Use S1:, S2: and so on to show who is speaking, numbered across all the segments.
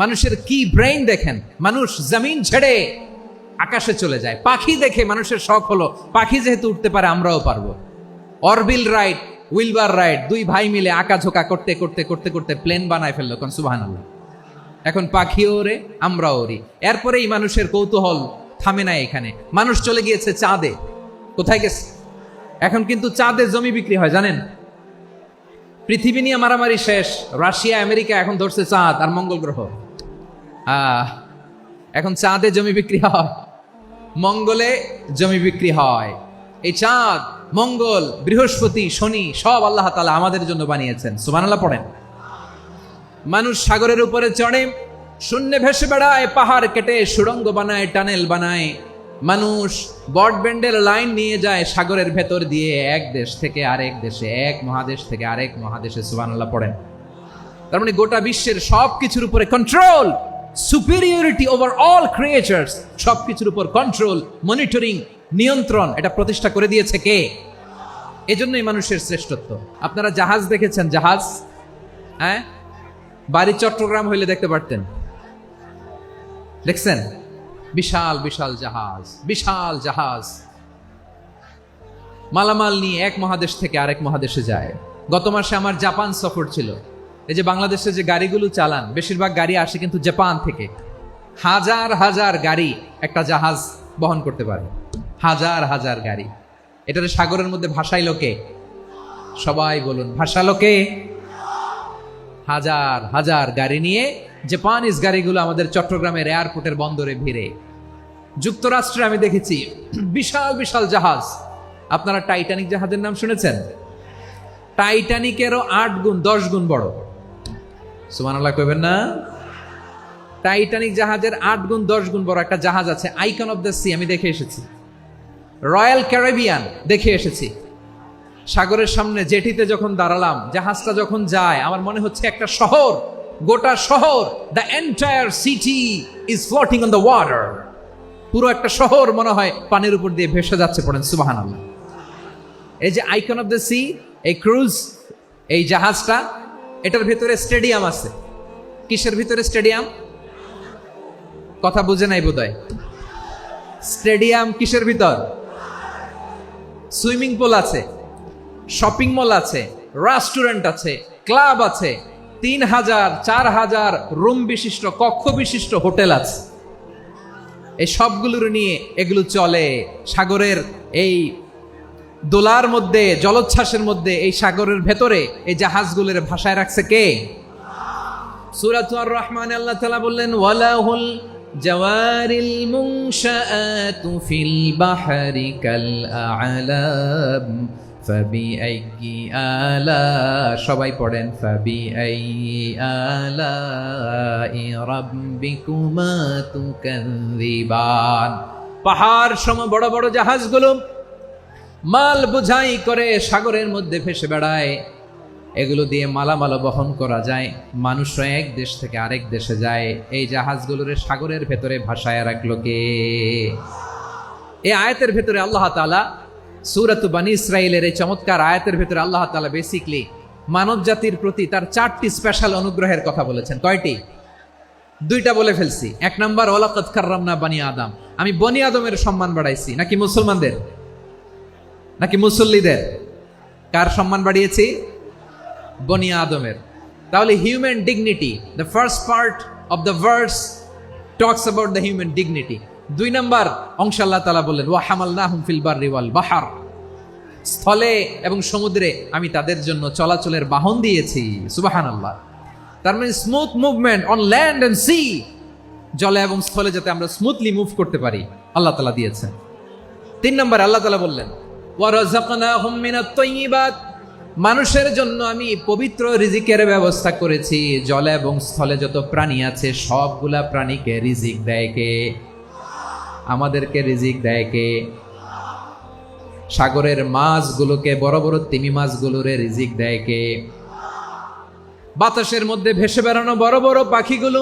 S1: মানুষের কি ব্রেইন দেখেন, মানুষ জমিন ছেড়ে আকাশে চলে যায়। পাখি দেখে মানুষের শখ হলো পাখি যেহেতু উঠতে পারে আমরাও পারবো। অরবিল রাইট, উইলবার রাইট, দুই ভাই মিলে আঁকাঝোঁকা করতে করতে করতে করতে প্লেন বানায় ফেললো। কোন সুবহানাল্লাহ। এখন পাখিও ওরে, আমরাও ওরি। এরপরেই মানুষের কৌতূহল থামে না এখানে। মানুষ চলে গিয়েছে চাঁদে। কোথায় গেছে? এখন কিন্তু চাঁদে জমি বিক্রি হয় জানেন। পৃথিবী নিয়ে মারামারি শেষ, রাশিয়া আমেরিকা এখন ধরছে চাঁদ আর মঙ্গল গ্রহ। এখন চাঁদে জমি বিক্রি হয়, মঙ্গলে জমি বিক্রি হয়। এই চাঁদ, মঙ্গল, বৃহস্পতি, শনি সব আল্লাহ তাআলা আমাদের জন্য বানিয়েছেন। সুবহানাল্লাহ পড়েন। মানুষ সাগরের উপরে চড়ে, শূন্যে ভেসে বেড়ায়, পাহাড় কেটে সুড়ঙ্গ বানায়, টানেল বানায়। মানুষ ব্রডব্যান্ডের লাইন নিয়ে যায় সাগরের ভেতর দিয়ে, এক দেশ থেকে আরেক দেশে, এক মহাদেশ থেকে আরেক মহাদেশে। সুবহানাল্লাহ পড়েন। তার মানে গোটা বিশ্বের সবকিছুর উপরে control, superiority over all creatures, সবকিছুর উপর কন্ট্রোল, মনিটরিং, নিয়ন্ত্রণ, এটা প্রতিষ্ঠা করে দিয়েছে কে? এজন্যই মানুষের শ্রেষ্ঠত্ব। আপনারা জাহাজ দেখেছেন? জাহাজ, হ্যাঁ, বাড়ি চট্টগ্রাম হইলে দেখতে পারতেন। দেখছেন? বিশাল বিশাল জাহাজ, বিশাল জাহাজ মালামাল নিয়ে এক মহাদেশ থেকে আরেক মহাদেশে যায়। গত মাসে আমার জাপান সফর ছিল। এই যে বাংলাদেশে যে গাড়িগুলো চালান, বেশিরভাগ গাড়ি আসে কিন্তু জাপান থেকে। হাজার হাজার গাড়ি একটা জাহাজ বহন করতে পারে, হাজার হাজার গাড়ি। এটারে সাগরের মধ্যে ভাসাইলো কে? সবাই বলুন, ভাসালো কে? হাজার হাজার গাড়ি নিয়ে জাপানিজ গাড়িগুলো আমাদের চট্টগ্রামের এয়ারপোর্টের বন্দরে ভিড়ে। যুক্তরাষ্ট্রে আমি দেখেছি বিশাল বিশাল জাহাজ। আপনারা টাইটানিক জাহাজের নাম শুনেছেন? টাইটানিকেরও 8 গুণ 10 গুণ বড়। সুবহানাল্লাহ কইবেন না? টাইটানিক জাহাজের 8 গুণ 10 গুণ বড় একটা জাহাজ আছে, আইকন অফ দ্য সি। আমি দেখে এসেছি। রয়্যাল ক্যারিবিয়ান দেখে এসেছি। সাগরের সামনে জেটিতে যখন দাঁড়ালাম, জাহাজটা যখন যায়, আমার মনে হচ্ছে একটা শহর, গোটা শহর, the entire city is floating on the water. পুরো একটা শহর মনে হয় পানির উপর দিয়ে ভেসে যাচ্ছে। পড়েন সুবহানাল্লাহ। এই যে আইকন অফ দ্য সি, এই ক্রুজ, এই জাহাজটা, এটার ভিতরে স্টেডিয়াম আছে। কিসের ভিতরে স্টেডিয়াম? কথা বুঝে নাই বোধহয়। স্টেডিয়াম কিসের ভিতর? সুইমিং পুল আছে, শপিং মল আছে, রেস্টুরেন্ট আছে, ক্লাব আছে, 3000 4000 রুম বিশিষ্ট, কক্ষ বিশিষ্ট হোটেল আছে। এই সবগুলোর নিয়ে এগুলো চলে সাগরের এই দোলার মধ্যে, জলোচ্ছ্বাসের মধ্যে। এই সাগরের ভেতরে এই জাহাজগুলোর ভাষায় রাখছে কে? সূরাতুর রহমানে আল্লাহ তাআলা বললেন, ওয়ালাহুল জাওয়ারিল মুনশাআতু ফিল বাহরি কাল আ'লাম ফাবিআইয়ি আলা, সবাই পড়েন, ফাবিআইয়ি আলাই রাব্বিকুমা তুকাযযিবান। পাহাড় সম বড় বড় জাহাজগুলো মাল বোঝাই করে সাগরের মধ্যে ভেসে বেড়ায়। এগুলো দিয়ে মালামাল বহন করা যায়। মানুষরা এক দেশ থেকে আরেক দেশে যায়। এই জাহাজগুলোর সাগরের ভেতরে ভাসায় রাখলো কে? এই আয়াতের ভেতরে আল্লাহ তাআলা সূরাত বনী ইসরাঈলের এই চমৎকার আয়াতের ভেতরে আল্লাহ তাআলা বেসিক্যালি মানব জাতির প্রতি তার 4টি স্পেশাল অনুগ্রহের কথা বলেছেন। কয়টি? 2টা বলে ফেলছি। 1 নাম্বার, ওয়ালাকাদ কাররামনা বনী আদম, আমি বনী আদমের সম্মান বাড়াইছি। নাকি মুসলমানদের? নাকি মুসল্লিদের? কার সম্মান বাড়িয়েছি? বনী আদমের। তাহলে human dignity, the first part of the verse talks about the human dignity. 2 number অংশ আল্লাহ তাআলা বললেন, ওয়া হামালনাহুম ফিল বাররি ওয়াল বাহর, স্থলে এবং সমুদ্রে আমি তাদের জন্য চলাচলের বাহন দিয়েছি। সুবহানাল্লাহ। তার মানে smooth movement on land and sea, জলে এবং স্থলে যাতে আমরা স্মুথলি মুভ করতে পারি আল্লাহ তাআলা দিয়েছেন। 3 নাম্বার আল্লাহ তাআলা বললেন, ওয়া রাযাকনাহুম মিনাত তাইয়্যিবাত, মানুষের জন্য আমি পবিত্র রিজিকের ব্যবস্থা করেছি। জলে এবং স্থলে যত প্রাণী আছে সবগুলা প্রাণীকে রিজিক দেয় কে? আমাদেরকে রিজিক দেয় কে? সাগরের মাছগুলোকে, বড় বড় তিমি মাছগুলোরে রিজিক দেয় কে? বাতাসের মধ্যে ভেসে বেড়ানো বড় বড় পাখিগুলো,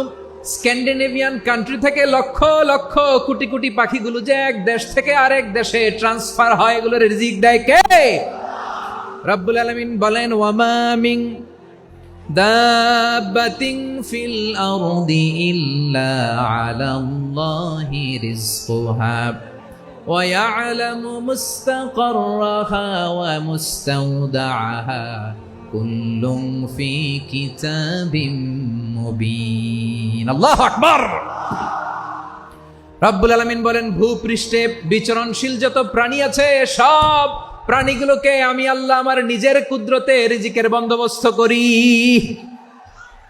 S1: স্ক্যান্ডিনেভিয়ান কান্ট্রি থেকে লক্ষ লক্ষ কোটি কোটি পাখিগুলো যে এক দেশ থেকে আরেক দেশে ট্রান্সফার হয়, এগুলোর রিজিক দেয় কে? রব্বুল আলামিন বলেন, ওয়ামা মিন দাব্বাতিন ফিল আরদি ইল্লা আলাল্লাহি রিজকুহা ওয়া ইয়ালামু মুস্তাকাররাহা ওয়া মুস্তাওদাআহা কুল্লুম ফি কিতাবিম মুবিন। আল্লাহু আকবার। রব্বুল আলামিন বলেন, ভূপৃষ্ঠে বিচরণশীল যত প্রাণী আছে সব প্রাণীগুলোকে আমি আল্লাহ আমার নিজের কুদরতে রিজিকের বন্দোবস্ত করি।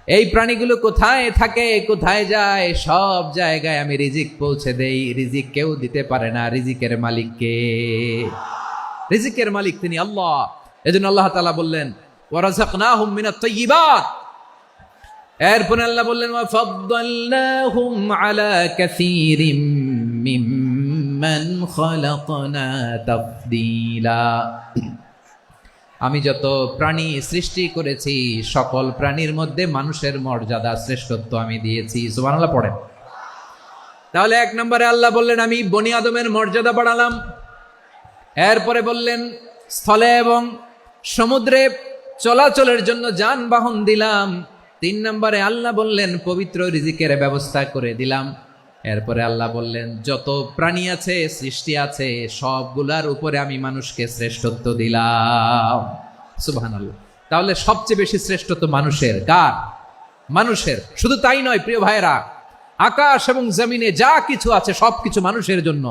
S1: এই প্রাণীগুলো কোথায় থাকে, কোথায় যায়, সব জায়গায় আমি রিজিক পৌঁছে দেই। রিজিক কেউ দিতে পারে না, রিজিকের মালিক কে? রিজিকের মালিক তিনি আল্লাহ। এজন্য আল্লাহ তাআলা বললেন, ওয়ারাযাকনাহুম মিনাত তাইয়্যিবাত। এরপর আল্লাহ বললেন, ওয়া ফাদ্দালনাহুম আলা কাসীরিম মিম্মান খালাকনা তাফদীলা। আমি যত প্রাণী সৃষ্টি করেছি সকল প্রাণীর মধ্যে মানুষের মর্যাদা শ্রেষ্ঠত্ব আমি দিয়েছি। সুবহানাল্লাহ পড়েন। তাহলে এক নম্বরে আল্লাহ বললেন আমি বনি আদমের মর্যাদা বাড়ালাম। এরপরে বললেন স্থলে এবং সমুদ্রে চলাচলের জন্য যানবাহন দিলাম। 3 নম্বরে আল্লাহ বললেন পবিত্র রিজিকের ব্যবস্থা করে দিলাম। এরপরে আল্লাহ বললেন যত প্রাণী আছে, সৃষ্টি আছে, সবগুলার উপরে আমি মানুষকে শ্রেষ্ঠত্ব দিলাম। সুবহানাল্লাহ। তাহলে সবচেয়ে বেশি শ্রেষ্ঠত্ব মানুষের। কার? মানুষের। শুধু তাই নয় প্রিয় ভাইরা, আকাশ এবং জমিনে যা কিছু আছে সবকিছু মানুষের জন্য,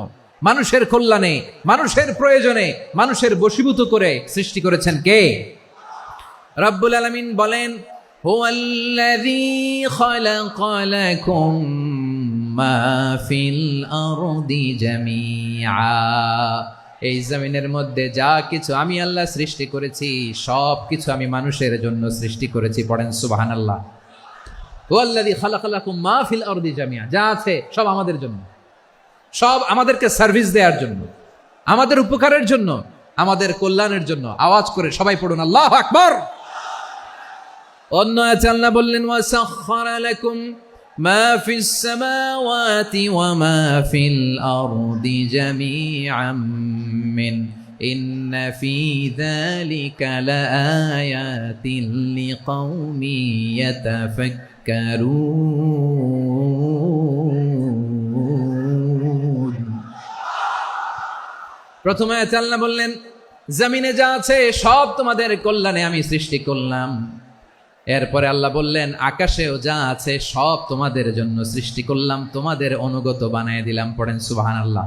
S1: মানুষের কল্যাণে, মানুষের প্রয়োজনে, মানুষের বশীভূত করে সৃষ্টি করেছেন কে? রব্বুল আলামিন বলেন, হুয়াল্লাযী খালাকা লাকুম মা ফিল আরদি জামিআ। এই জমিনের মধ্যে যা কিছু আমি আল্লাহ সৃষ্টি করেছি সব কিছু আমি মানুষের জন্য সৃষ্টি করেছি। পড়েন সুবহানাল্লাহ। হুয়াল্লাযী খালাকা লাকুম মা ফিল আরদি জামিআ। যা আছে সব আমাদের জন্য, সব আমাদেরকে সার্ভিস দেওয়ার জন্য, আমাদের উপকারের জন্য, আমাদের কল্যাণের জন্য। আওয়াজ করে সবাই পড়ুন আল্লাহু আকবার। অন্য আয়াতে আল্লাহ বললেন, ওয়াসাখখারা লাকুম মা ফিস সামাওয়াতি ওয়া মা ফিল আরদি জামিআম মিন ইন্না ফি যালিকা লাআয়াতিন লিকাউমি ইয়াতাফাক্কারুন। প্রথমে আয়াতে আল্লাহ বললেন জমিনে যা আছে সব তোমাদের কল্যাণে আমি সৃষ্টি করলাম। এরপরে আল্লাহ বললেন আকাশেও যা আছে সব তোমাদের জন্য সৃষ্টি করলাম, তোমাদের অনুগত বানিয়ে দিলাম। পড়েন সুবহানাল্লাহ।